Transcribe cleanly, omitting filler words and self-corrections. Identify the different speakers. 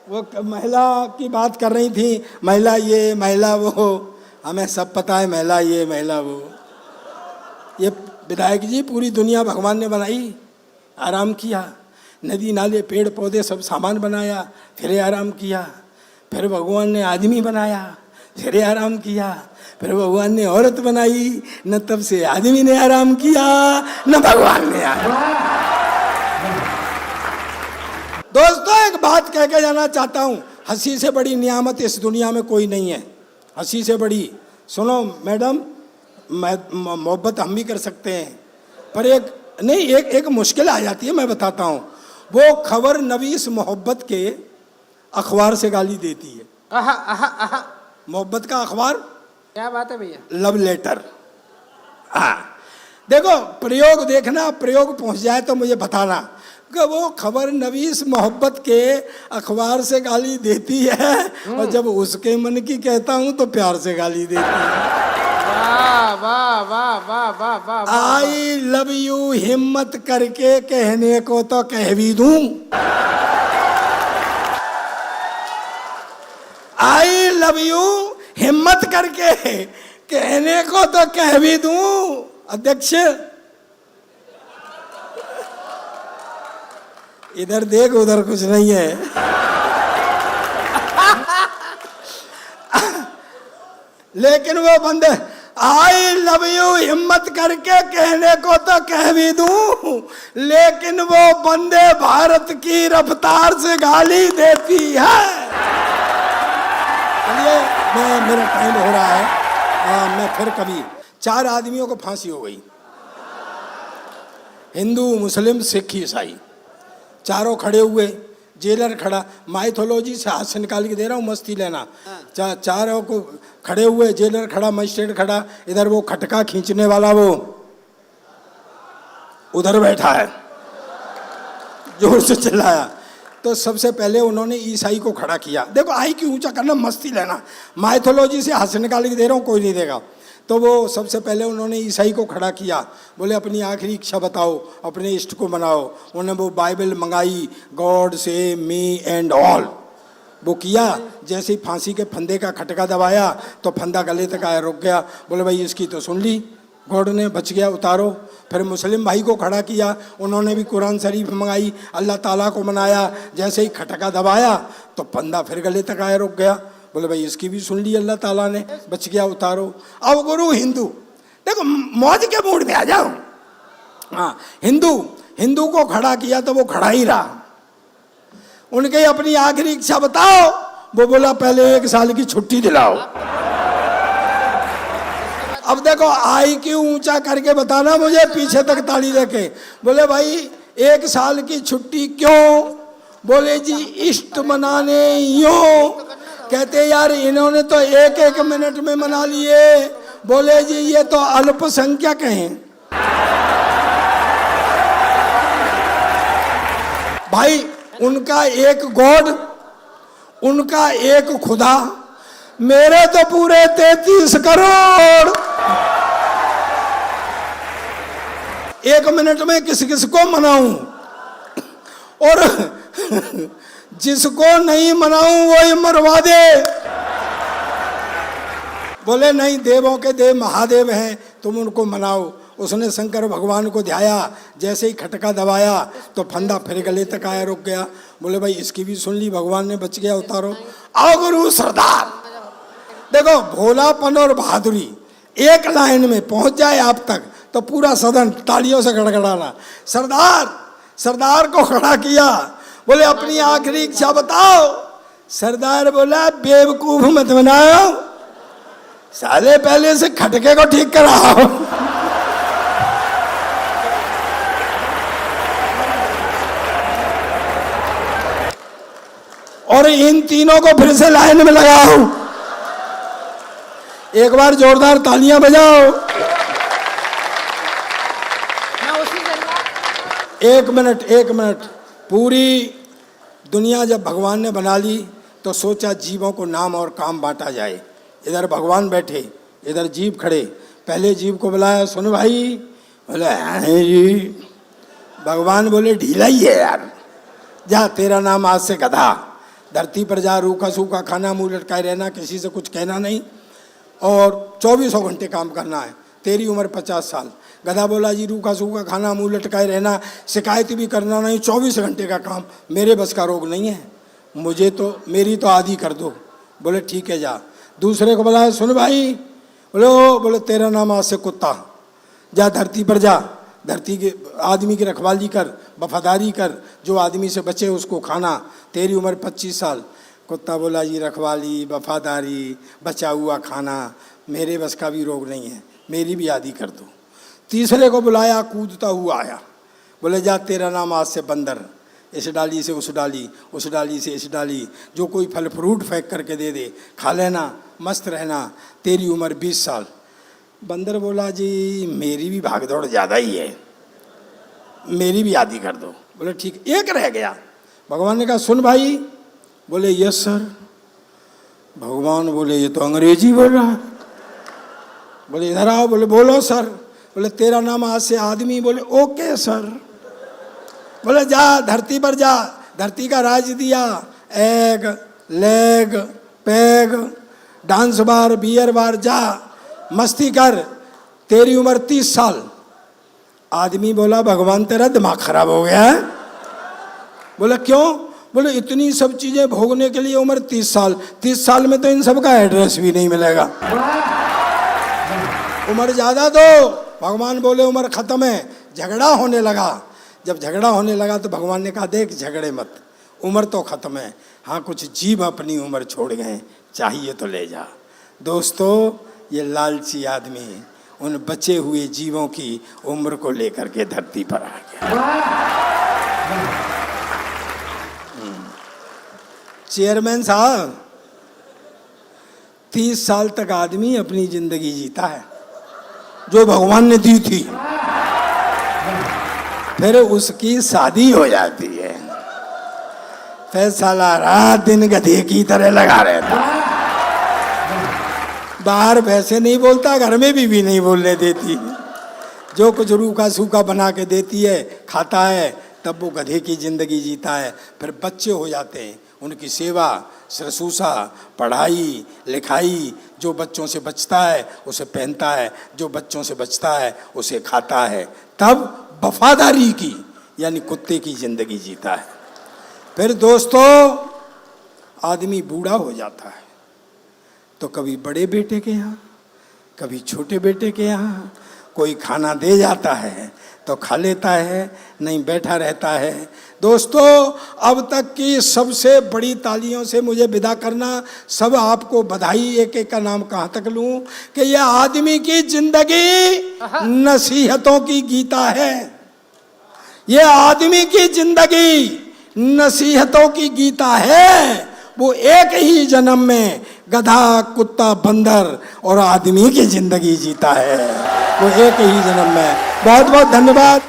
Speaker 1: वो महिला की बात कर रही थी, महिला ये महिला वो, हमें सब पता है महिला ये महिला वो। ये विधायक जी पूरी दुनिया भगवान ने बनाई, आराम किया, नदी नाले पेड़ पौधे सब सामान बनाया, फिर आराम किया। फिर भगवान ने आदमी बनाया, फिर आराम किया। फिर भगवान ने औरत बनाई, न तब से आदमी ने आराम किया न भगवान ने आराम। दोस्तों एक बात कह के जाना चाहता हूँ, हंसी से बड़ी नियामत इस दुनिया में कोई नहीं है। हंसी से बड़ी, सुनो मैडम, मोहब्बत हम भी कर सकते हैं, पर एक मुश्किल आ जाती है, मैं बताता हूँ। वो खबर नवीस मोहब्बत के अखबार से गाली देती है। मोहब्बत का अखबार,
Speaker 2: क्या बात है भैया,
Speaker 1: लव लेटर। हाँ देखो, प्रयोग देखना, प्रयोग पहुंच जाए तो मुझे बताना कि वो खबर नवीस मोहब्बत के अखबार से गाली देती है, और जब उसके मन की कहता हूं तो प्यार से गाली देती है।
Speaker 2: वाह वाह वाह वाह वाह वाह।
Speaker 1: आई लव यू हिम्मत करके कहने को तो कह भी दूं, आई लव यू हिम्मत करके कहने को तो कह भी दूं। अध्यक्ष इधर देख, उधर कुछ नहीं है। लेकिन वो बंदे आई लव यू हिम्मत करके कहने को तो कह भी दूं, लेकिन वो बंदे भारत की रफ्तार से गाली देती है। चलिए, मेरा टाइम हो रहा है, मैं फिर कभी। 4 आदमियों को फांसी हो गई, हिंदू मुस्लिम सिख ईसाई, चारों खड़े हुए, जेलर खड़ा, माइथोलॉजी से हाथ से निकाल के दे रहा हूँ, मस्ती लेना। चारों को खड़े हुए, जेलर खड़ा, मजिस्ट्रेट खड़ा, इधर वो खटका खींचने वाला वो उधर बैठा है, जोर से चिल्लाया। तो सबसे पहले उन्होंने ईसाई को खड़ा किया। देखो आई क्यों ऊंचा करना, मस्ती लेना, माइथोलॉजी से हाथ से निकाल के दे रहा हूँ, कोई नहीं देगा। तो वो सबसे पहले उन्होंने ईसाई को खड़ा किया, बोले अपनी आखिरी इच्छा बताओ, अपने इष्ट को मनाओ। उन्होंने वो बाइबल मंगाई, गॉड से मी एंड ऑल, वो किया। जैसे ही फांसी के फंदे का खटका दबाया तो फंदा गले तक आया, रुक गया। बोले भाई इसकी तो सुन ली, गॉड ने, बच गया, उतारो। फिर मुस्लिम भाई को खड़ा किया, उन्होंने भी कुरान शरीफ मंगाई, अल्लाह ताला को मनाया। जैसे ही खटका दबाया तो फंदा फिर गले तक आया, रुक गया। बोले भाई इसकी भी सुन ली अल्लाह ताला ने, बच गया, उतारो। अब गुरु हिंदू, देखो मौज के मूड में आ जाओ। हाँ, हिंदू को खड़ा किया तो वो खड़ा ही रहा। उनके अपनी आखिरी इच्छा बताओ, वो बोला पहले 1 साल की छुट्टी दिलाओ। अब देखो IQ ऊंचा करके बताना मुझे, पीछे तक ताली देके। बोले भाई 1 साल की छुट्टी क्यों? बोले जी इष्ट मनाने यूं। कहते यार इन्होंने तो 1-1 मिनट में मना लिए। बोले जी ये तो अल्पसंख्यक हैं। भाई उनका एक गॉड, उनका एक खुदा, मेरे तो पूरे 33 करोड़। 1 मिनट में किस किस को मनाऊं, और जिसको नहीं मनाऊं वही मरवा दे। बोले नहीं, देवों के देव महादेव हैं, तुम उनको मनाओ। उसने शंकर भगवान को ध्याया, जैसे ही खटका दबाया तो फंदा फिर गले तक आया, रुक गया। बोले भाई इसकी भी सुन ली, भगवान ने, बच गया, उतारो। आओ गुरु सरदार, देखो भोलापन और बहादुरी एक लाइन में पहुंच जाए आप तक तो पूरा सदन तालियों से गड़गड़ाना। सरदार को खड़ा किया, बोले अपनी आखिरी इच्छा बताओ। सरदार बोला बेवकूफ मत बनाओ, साले पहले से खटके को ठीक कराओ। और इन तीनों को फिर से लाइन में लगाओ। एक बार जोरदार तालियां बजाओ। 1 मिनट। पूरी दुनिया जब भगवान ने बना ली तो सोचा जीवों को नाम और काम बांटा जाए। इधर भगवान बैठे, इधर जीव खड़े। पहले जीव को बुलाया, सुन भाई। बोले हाँ जी। भगवान बोले ढीला ही है यार, जा तेरा नाम आज से गधा। धरती पर जा, रूखा सूखा खाना, मुंह लटकाए रहना, किसी से कुछ कहना नहीं और 24 घंटे काम करना है। तेरी उम्र 50 साल। गधा बोला जी रूखा सूखा खाना, मुंह लटकाए रहना, शिकायत भी करना नहीं, 24 घंटे का काम, मेरे बस का रोग नहीं है, मुझे तो मेरी तो आदि कर दो। बोले ठीक है जा। दूसरे को बोला सुन भाई, बोले तेरा नाम आज से कुत्ता, जा धरती पर जा, धरती के आदमी की रखवाली कर, वफादारी कर, जो आदमी से बचे उसको खाना, तेरी उम्र 25 साल। कुत्ता बोला जी रखवाली, वफादारी, बचा हुआ खाना, मेरे बस का भी रोग नहीं है, मेरी भी आदि कर दो। तीसरे को बुलाया, कूदता हुआ आया, बोले जा तेरा नाम आज से बंदर, इस डाली से उस डाली, उस डाली से इस डाली, जो कोई फल फ्रूट फेंक करके दे दे, खा लेना, मस्त रहना, तेरी उम्र 20 साल। बंदर बोला जी मेरी भी भागदौड़ ज़्यादा ही है, मेरी भी आदि कर दो। बोले ठीक, एक रह गया। भगवान ने कहा सुन भाई, बोले यस सर। भगवान बोले ये तो अंग्रेजी बोल रहा है। बोले इधर आओ, बोले बोलो सर। बोले तेरा नाम आज से आदमी, बोले ओके सर। बोले जा धरती पर जा, धरती का राज दिया, egg leg peg dance bar beer bar, जा मस्ती कर, तेरी उम्र 30 साल। आदमी बोला भगवान तेरा दिमाग खराब हो गया है। बोले क्यों? बोले इतनी सब चीजें भोगने के लिए उम्र 30 साल, 30 साल में तो इन सब का एड्रेस भी नहीं मिलेगा, उम्र ज्यादा दो। भगवान बोले उम्र खत्म है। झगड़ा होने लगा। जब झगड़ा होने लगा तो भगवान ने कहा देख झगड़े मत, उम्र तो खत्म है, हाँ कुछ जीव अपनी उम्र छोड़ गए, चाहिए तो ले जा। दोस्तों ये लालची आदमी उन बचे हुए जीवों की उम्र को लेकर के धरती पर आ गया। चेयरमैन साहब 30 साल तक आदमी अपनी जिंदगी जीता है जो भगवान ने दी थी, फिर उसकी शादी हो जाती है, फिर साला रात दिन गधे की तरह लगा रहता, बाहर वैसे नहीं बोलता, घर में भी नहीं बोलने देती, जो कुछ रूखा सूखा बना के देती है खाता है, तब वो गधे की जिंदगी जीता है। फिर बच्चे हो जाते हैं, उनकी सेवा शुश्रूषा पढ़ाई लिखाई, जो बच्चों से बचता है उसे पहनता है, जो बच्चों से बचता है उसे खाता है, तब वफादारी की यानी कुत्ते की जिंदगी जीता है। फिर दोस्तों आदमी बूढ़ा हो जाता है तो कभी बड़े बेटे के यहाँ कभी छोटे बेटे के यहाँ, कोई खाना दे जाता है तो खा लेता है, नहीं बैठा रहता है। दोस्तों अब तक की सबसे बड़ी तालियों से मुझे विदा करना, सब आपको बधाई, एक एक का नाम कहाँ तक लूँ कि यह आदमी की जिंदगी नसीहतों की गीता है, यह आदमी की जिंदगी नसीहतों की गीता है। वो एक ही जन्म में गधा कुत्ता बंदर और आदमी की जिंदगी जीता है, वो एक ही जन्म में। बहुत बहुत धन्यवाद।